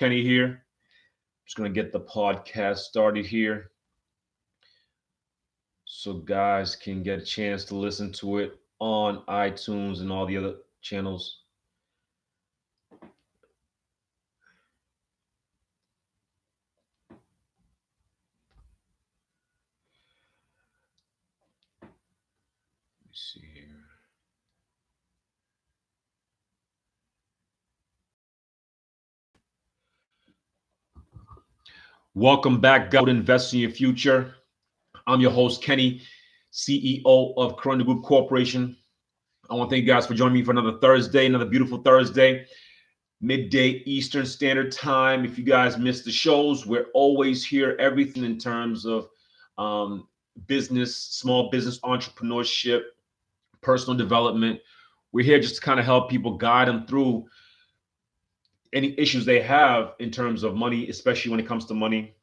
Kenny here. Just going to get the podcast started here so guys can get a chance to listen to it on iTunes and all the other channels. Let me see here. Welcome back, guys. Invest in your future. I'm your host, Kenny, CEO of Kirunda Group Corporation. I want to thank you guys for joining me for another Thursday, another beautiful Thursday, midday Eastern Standard Time. If you guys missed the shows, we're always here, everything in terms of business, small business entrepreneurship, personal development. We're here just to kind of help people, guide them through any issues they have in terms of money, especially when it comes to money,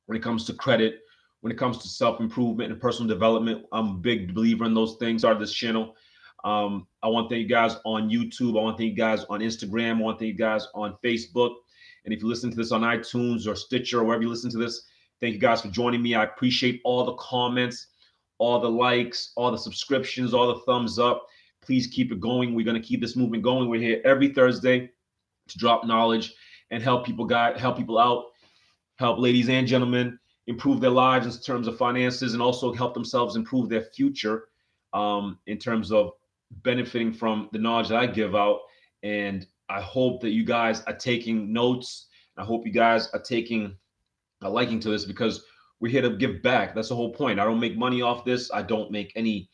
when it comes to credit, when it comes to self-improvement and personal development. I'm a big believer in those things. Started this channel. I want to thank you guys on YouTube. I want to thank you guys on Instagram. I want to thank you guys on Facebook. And if you listen to this on iTunes or Stitcher or wherever you listen to this, thank you guys for joining me. I appreciate all the comments, all the likes, all the subscriptions, all the thumbs up. Please keep it going. We're going to keep this movement going. We're here every Thursday to drop knowledge and help people out, help ladies and gentlemen improve their lives in terms of finances, and also help themselves improve their future in terms of benefiting from the knowledge that I give out. And I hope that you guys are taking notes. I hope you guys are taking a liking to this, because we're here to give back. That's the whole point. I don't make money off this. I don't make any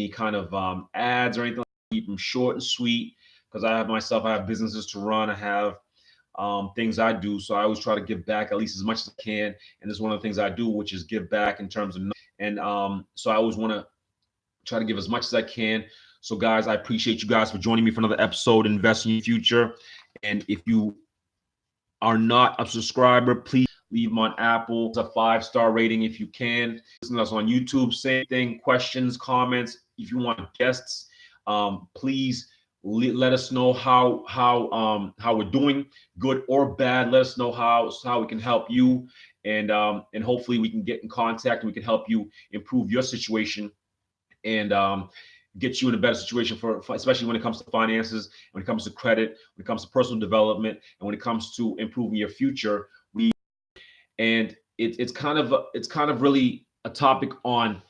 kind of ads or anything. I keep them short and sweet, because I have businesses to run. I have things I do. So I always try to give back at least as much as I can. And this is one of the things I do, which is give back in terms of, and so I always want to try to give as much as I can. So guys, I appreciate you guys for joining me for another episode, Invest in Your Future. And if you are not a subscriber, please leave them on Apple. It's a 5-star rating if you can. Listen to us on YouTube, same thing, questions, comments. If you want guests, please let us know how we're doing, good or bad. Let us know how we can help you, and hopefully we can get in contact and we can help you improve your situation and get you in a better situation for especially when it comes to finances, when it comes to credit, when it comes to personal development, and when it comes to improving your future. It's kind of really a topic on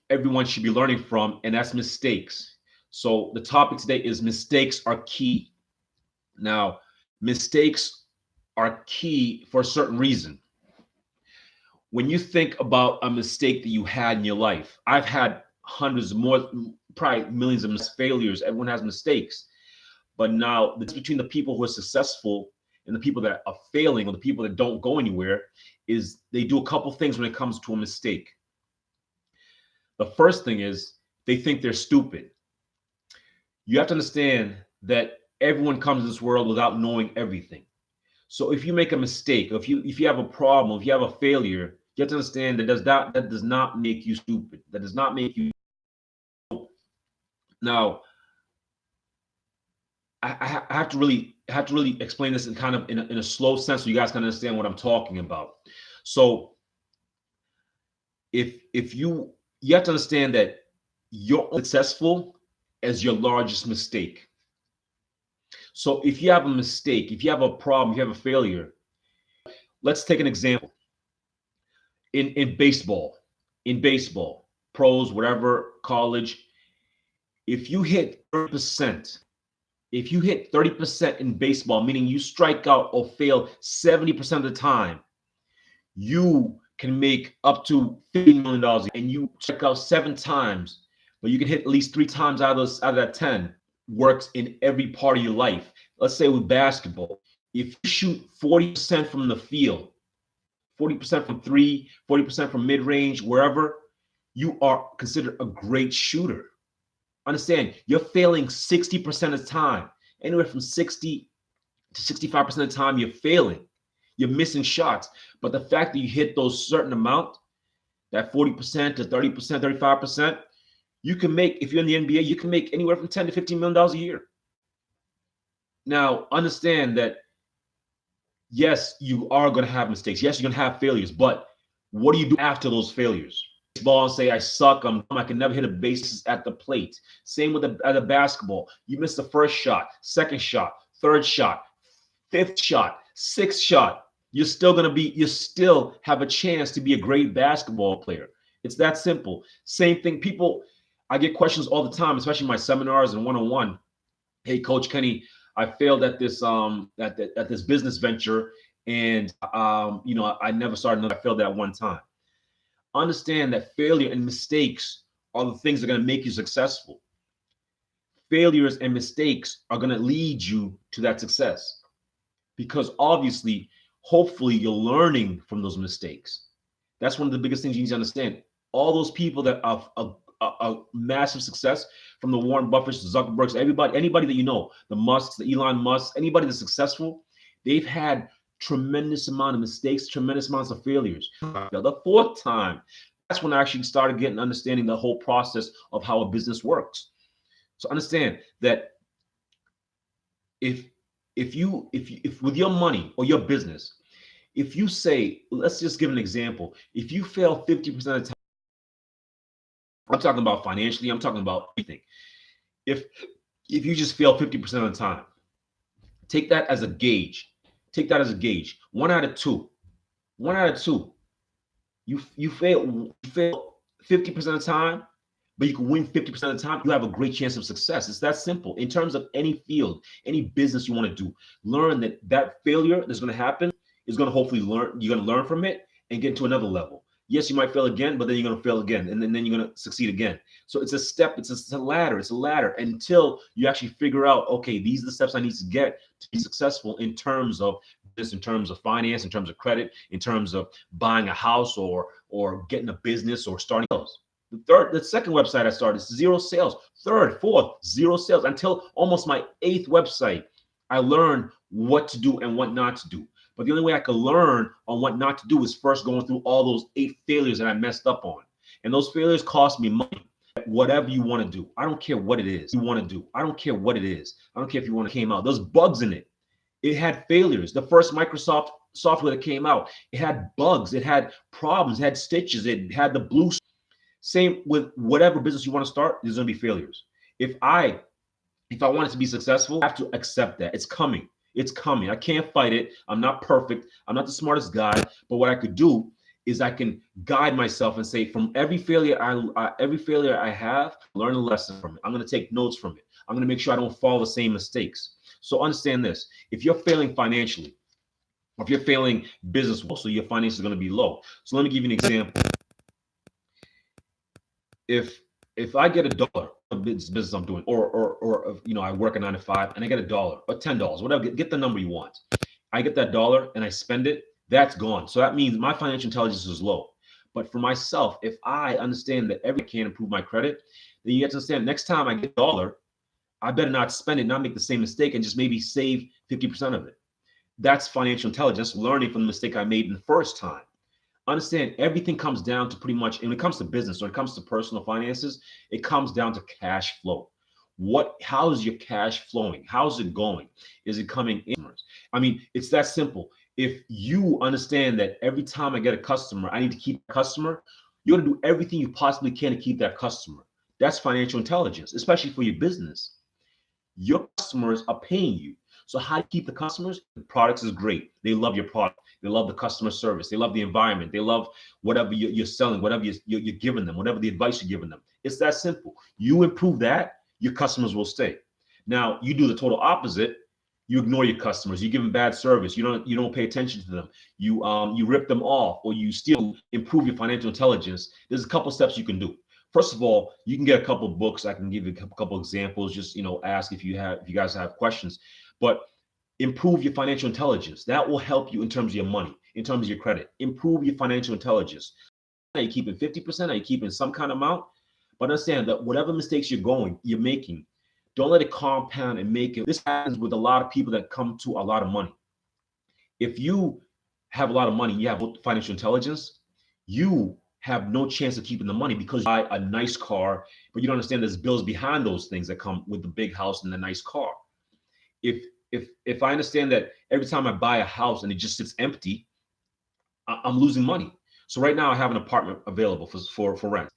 everyone should be learning from, and that's mistakes. So the topic today is mistakes are key. Now, mistakes are key for a certain reason. When you think about a mistake that you had in your life, I've had hundreds more, probably millions of failures. Everyone has mistakes. But now, the difference between the people who are successful and the people that are failing, or the people that don't go anywhere, is they do a couple things when it comes to a mistake. The first thing is they think they're stupid. You have to understand that everyone comes to this world without knowing everything. So if you make a mistake, if you have a problem, if you have a failure, you have to understand that that does not make you stupid. That does not make you. Now, I have to really explain this in kind of in a slow sense so you guys can understand what I'm talking about. So if you have to understand that you're successful as your largest mistake. So if you have a mistake, if you have a problem, if you have a failure, let's take an example. In baseball, pros, whatever, college, if you hit 30%, in baseball, meaning you strike out or fail 70% of the time, you can make up to $50 million, and you strike out 7 times, but you can hit at least 3 times out of that 10. Works in every part of your life. Let's say with basketball, if you shoot 40% from the field, 40% from 3, 40% from mid-range, wherever, you are considered a great shooter. Understand, you're failing 60% of the time. Anywhere from 60 to 65% of the time, you're failing. You're missing shots. But the fact that you hit those certain amount, that 40% to 30%, 35%, you can make, if you're in the NBA, you can make anywhere from $10 to $15 million a year. Now, understand that Yes, you are going to have mistakes. Yes, you're going to have failures, but what do you do after those failures? Baseball and say, I suck, I can never hit a bases at the plate. Same with at the basketball. You miss the first shot, second shot, third shot, fifth shot, sixth shot. You still have a chance to be a great basketball player. It's that simple. Same thing. I get questions all the time, especially in my seminars and one-on-one. Hey, Coach Kenny, I failed at this business venture, and I never started another. I failed at one time. Understand that failure and mistakes are the things that are going to make you successful. Failures and mistakes are going to lead you to that success, because obviously, hopefully, you're learning from those mistakes. That's one of the biggest things you need to understand. All those people that are a massive success, from the Warren Buffetts, the Zuckerbergs, anybody that you know, the Musks, the Elon Musk, anybody that's successful, they've had tremendous amount of mistakes, tremendous amounts of failures. The fourth time, that's when I actually started understanding the whole process of how a business works. So understand that if with your money or your business, if you say, let's just give an example, if you fail 50% of the time, I'm talking about financially, I'm talking about everything. If you just fail 50% of the time, take that as a gauge. Take that as a gauge. 1 out of 2. 1 out of 2. You fail 50% of the time, but you can win 50% of the time. You have a great chance of success. It's that simple. In terms of any field, any business you want to do, learn that failure that's going to happen is going to hopefully you're going to learn from it and get to another level. Yes, you might fail again, but then you're going to fail again, and then you're going to succeed again. So it's a step, it's a ladder, until you actually figure out, okay, these are the steps I need to get to be successful in terms of this, in terms of finance, in terms of credit, in terms of buying a house or getting a business or starting sales. The second website I started is 0 sales. Third, fourth, 0 sales. Until almost my 8th website, I learned what to do and what not to do. But the only way I could learn on what not to do is first going through all those 8 failures that I messed up on. And those failures cost me money. Whatever you want to do, I don't care what it is you want to do. I don't care what it is. I don't care if you want to came out. There's bugs in it. It had failures. The first Microsoft software that came out, it had bugs. It had problems. It had stitches. It had the blue. Same with whatever business you want to start, there's going to be failures. If I want it to be successful, I have to accept that. It's coming. It's coming. I can't fight it. I'm not perfect. I'm not the smartest guy. But what I could do is I can guide myself and say, from every failure I have, learn a lesson from it. I'm going to take notes from it. I'm going to make sure I don't follow the same mistakes. So understand this. If you're failing financially, or if you're failing business, so your finances are going to be low. So let me give you an example. If I get $1 of business I'm doing, or I work a 9 to 5 and I get $1 or $10, whatever, get the number you want. I get that dollar and I spend it, that's gone. So that means my financial intelligence is low. But for myself, if I understand that every can improve my credit, then you have to understand next time I get $1, I better not spend it, not make the same mistake, and just maybe save 50% of it. That's financial intelligence, learning from the mistake I made in the first time. Understand, everything comes down to pretty much, when it comes to business, when it comes to personal finances, it comes down to cash flow. How is your cash flowing? How's it going? Is it coming in? I mean, it's that simple. If you understand that every time I get a customer, I need to keep a customer, you're going to do everything you possibly can to keep that customer. That's financial intelligence, especially for your business. Your customers are paying you. So how do you keep the customers? The products is great. They love your product. They love the customer service. They love the environment. They love whatever you're selling, whatever you're giving them, whatever the advice you're giving them. It's that simple. You improve that, your customers will stay. Now, you do the total opposite. You ignore your customers. You give them bad service. You don't pay attention to them. You rip them off, or you still improve your financial intelligence. There's a couple steps you can do. First of all, you can get a couple of books. I can give you a couple examples. Just ask if you guys have questions. But improve your financial intelligence. That will help you in terms of your money, in terms of your credit. Improve your financial intelligence. Are you keeping 50%? Are you keeping some kind of amount? But understand that whatever mistakes you're making, don't let it compound and make it. This happens with a lot of people that come to a lot of money. If you have a lot of money, you have financial intelligence, you have no chance of keeping the money, because you buy a nice car, but you don't understand there's bills behind those things that come with the big house and the nice car. If if I understand that every time I buy a house and it just sits empty, I'm losing money. So right now I have an apartment available for rent.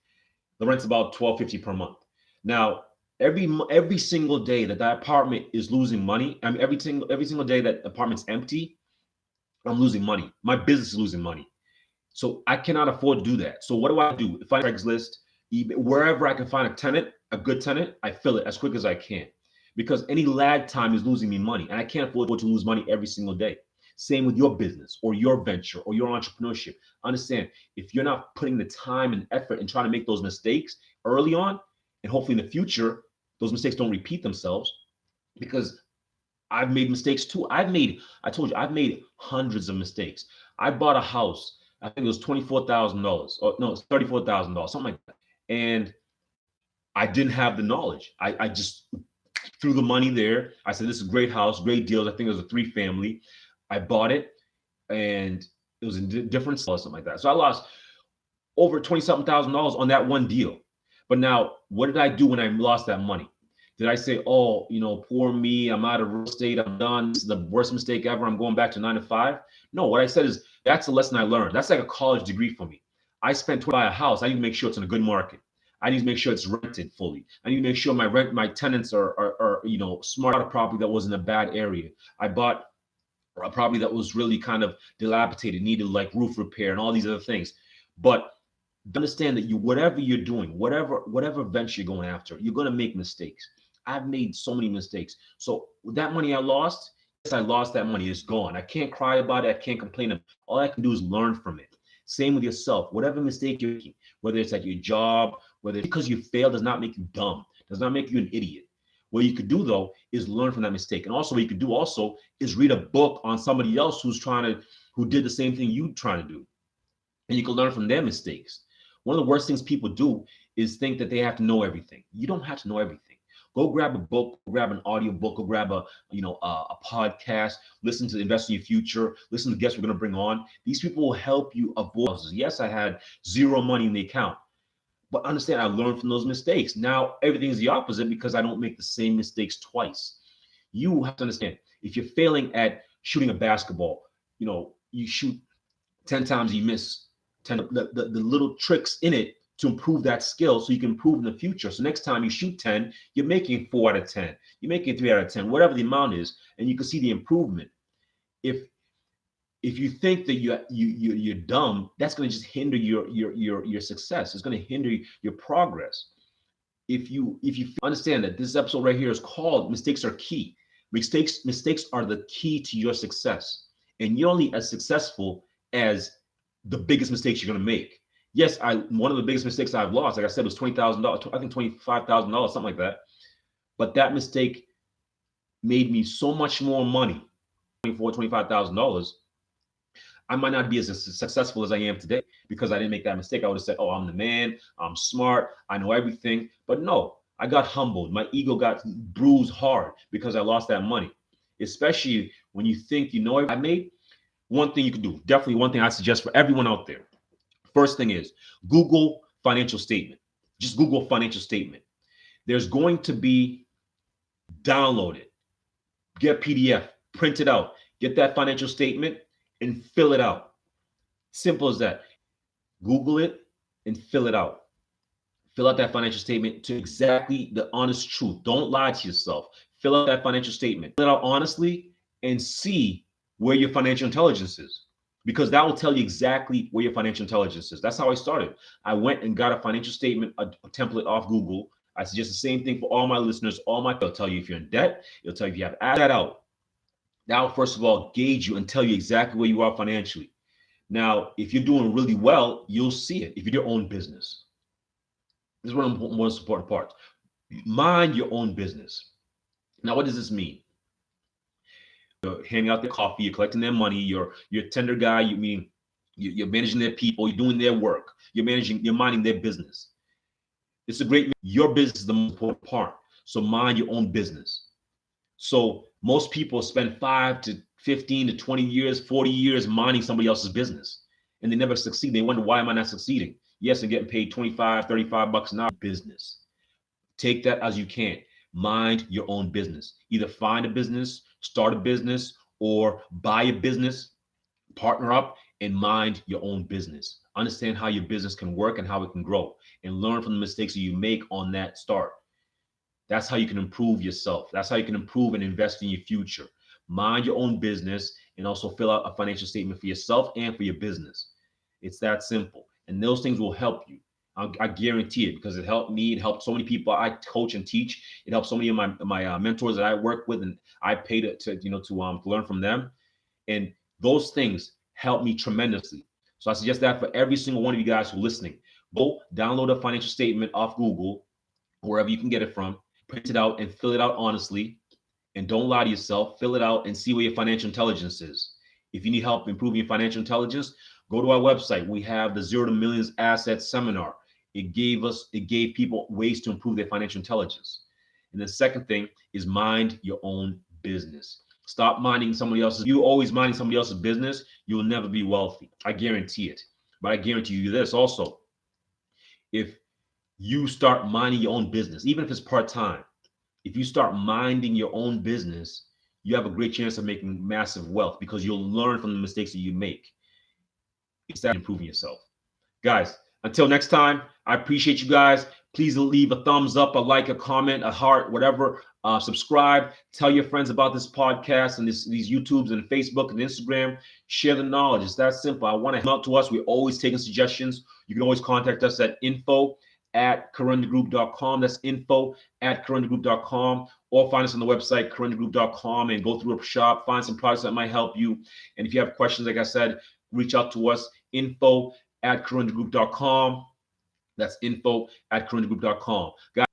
The rent's about $12.50 per month. Now, every single day that apartment is losing money, I mean every single day that apartment's empty, I'm losing money. My business is losing money. So I cannot afford to do that. So what do I do? If I Craigslist, eBay, wherever I can find a tenant, a good tenant, I fill it as quick as I can. Because any lag time is losing me money, and I can't afford to lose money every single day. Same with your business or your venture or your entrepreneurship. Understand, if you're not putting the time and effort and trying to make those mistakes early on, and hopefully in the future, those mistakes don't repeat themselves, because I've made mistakes too. I told you, I've made hundreds of mistakes. I bought a house, I think it was $24,000, or no, it's $34,000, something like that. And I didn't have the knowledge. I just threw the money there. I said, this is a great house, great deals. I think it was a 3-family. I bought it and it was in different stores, something like that. So I lost over $20-something thousand on that one deal. But now, what did I do when I lost that money? Did I say, oh, poor me, I'm out of real estate, I'm done, this is the worst mistake ever, I'm going back to 9 to 5? No, what I said is, that's a lesson I learned. That's like a college degree for me. I spent $20 to buy a house. I need to make sure it's in a good market. I need to make sure it's rented fully. I need to make sure my tenants are smart. A property that was in a bad area. I bought a property that was really kind of dilapidated, needed like roof repair and all these other things. But understand that whatever you're doing, whatever venture you're going after, you're going to make mistakes. I've made so many mistakes. So with that money I lost, yes, I lost that money. It's gone. I can't cry about it. I can't complain. All I can do is learn from it. Same with yourself. Whatever mistake you're making, whether it's at your job, whether it's because you failed, does not make you dumb, does not make you an idiot. What you could do though is learn from that mistake. And also what you could do also is read a book on somebody else who did the same thing you're trying to do. And you can learn from their mistakes. One of the worst things people do is think that they have to know everything. You don't have to know everything. Go grab a book, grab an audio book, go grab a podcast, listen to Invest in Your Future, listen to guests we're going to bring on. These people will help you avoid. Yes, I had zero money in the account, but understand I learned from those mistakes. Now everything is the opposite because I don't make the same mistakes twice. You have to understand, if you're failing at shooting a basketball, you shoot 10 times, you miss 10. The little tricks in it to improve that skill so you can improve in the future. So next time you shoot 10, you're making 4 out of 10. You're making 3 out of 10, whatever the amount is, and you can see the improvement. If you think that you're dumb, that's going to just hinder your success. It's going to hinder your progress. If you understand that this episode right here is called "Mistakes Are Key." Mistakes are the key to your success, and you're only as successful as the biggest mistakes you're going to make. Yes, one of the biggest mistakes I've lost, like I said, was $20,000. I think $25,000, something like that. But that mistake made me so much more money, $25,000. I might not be as successful as I am today because I didn't make that mistake. I would have said, oh, I'm the man, I'm smart, I know everything. But no, I got humbled. My ego got bruised hard because I lost that money. Especially when you think you know it. I made one thing you can do. Definitely one thing I suggest for everyone out there. First thing is Google financial statement. Just Google financial statement. There's going to be download it, get PDF, print it out, get that financial statement and fill it out. Simple as that. Google it and fill it out. Fill out that financial statement to exactly the honest truth. Don't lie to yourself. Fill out that financial statement. Fill it out honestly and see where your financial intelligence is, because that will tell you exactly where your financial intelligence is. That's how I started. I went and got a financial statement, a template off Google. I suggest the same thing for all my listeners. It'll tell you if you're in debt. It'll tell you if you have that out. That will first of all gauge you and tell you exactly where you are financially. Now, if you're doing really well, you'll see it if you're your own business. This is one of the most important parts. Mind your own business. Now, what does this mean? You're handing out their coffee, you're collecting their money, you're a tender guy, you're managing their people, you're doing their work, you're minding their business. It's your business is the most important part. So mind your own business. So most people spend 5 to 15 to 20 years, 40 years minding somebody else's business, and they never succeed. They wonder, why am I not succeeding? Yes, they're getting paid 25, 35 bucks an hour. Business. Take that as you can. Mind your own business. Either find a business, start a business or buy a business, partner up and mind your own business. Understand how your business can work and how it can grow, and learn from the mistakes that you make on that start. That's how you can improve yourself. That's how you can improve and invest in your future. Mind your own business and also fill out a financial statement for yourself and for your business. It's that simple. And those things will help you. I guarantee it, because it helped me. It helped so many people I coach and teach. It helped so many of my mentors that I work with, and I pay to learn from them. And those things help me tremendously. So I suggest that for every single one of you guys who are listening, go download a financial statement off Google, wherever you can get it from, print it out and fill it out honestly. And don't lie to yourself. Fill it out and see where your financial intelligence is. If you need help improving your financial intelligence, go to our website. We have the Zero to Millions Assets Seminar. It gave people ways to improve their financial intelligence. And the second thing is mind your own business. Stop minding somebody else's. You always minding somebody else's business, you will never be wealthy. I guarantee it. But I guarantee you this also. If you start minding your own business, even if it's part-time, if you start minding your own business, you have a great chance of making massive wealth, because you'll learn from the mistakes that you make. It's that improving yourself. Guys, until next time, I appreciate you guys. Please leave a thumbs up, a like, a comment, a heart, whatever. Subscribe. Tell your friends about this podcast and these YouTubes and Facebook and Instagram. Share the knowledge. It's that simple. I want to help out to us. We're always taking suggestions. You can always contact us at info@kirundagroup.com. That's info@kirundagroup.com. Or find us on the website, kirundagroup.com, and go through a shop, find some products that might help you. And if you have questions, like I said, reach out to us, info@kirundagroup.com. That's info@kirundagroup.com. Guys,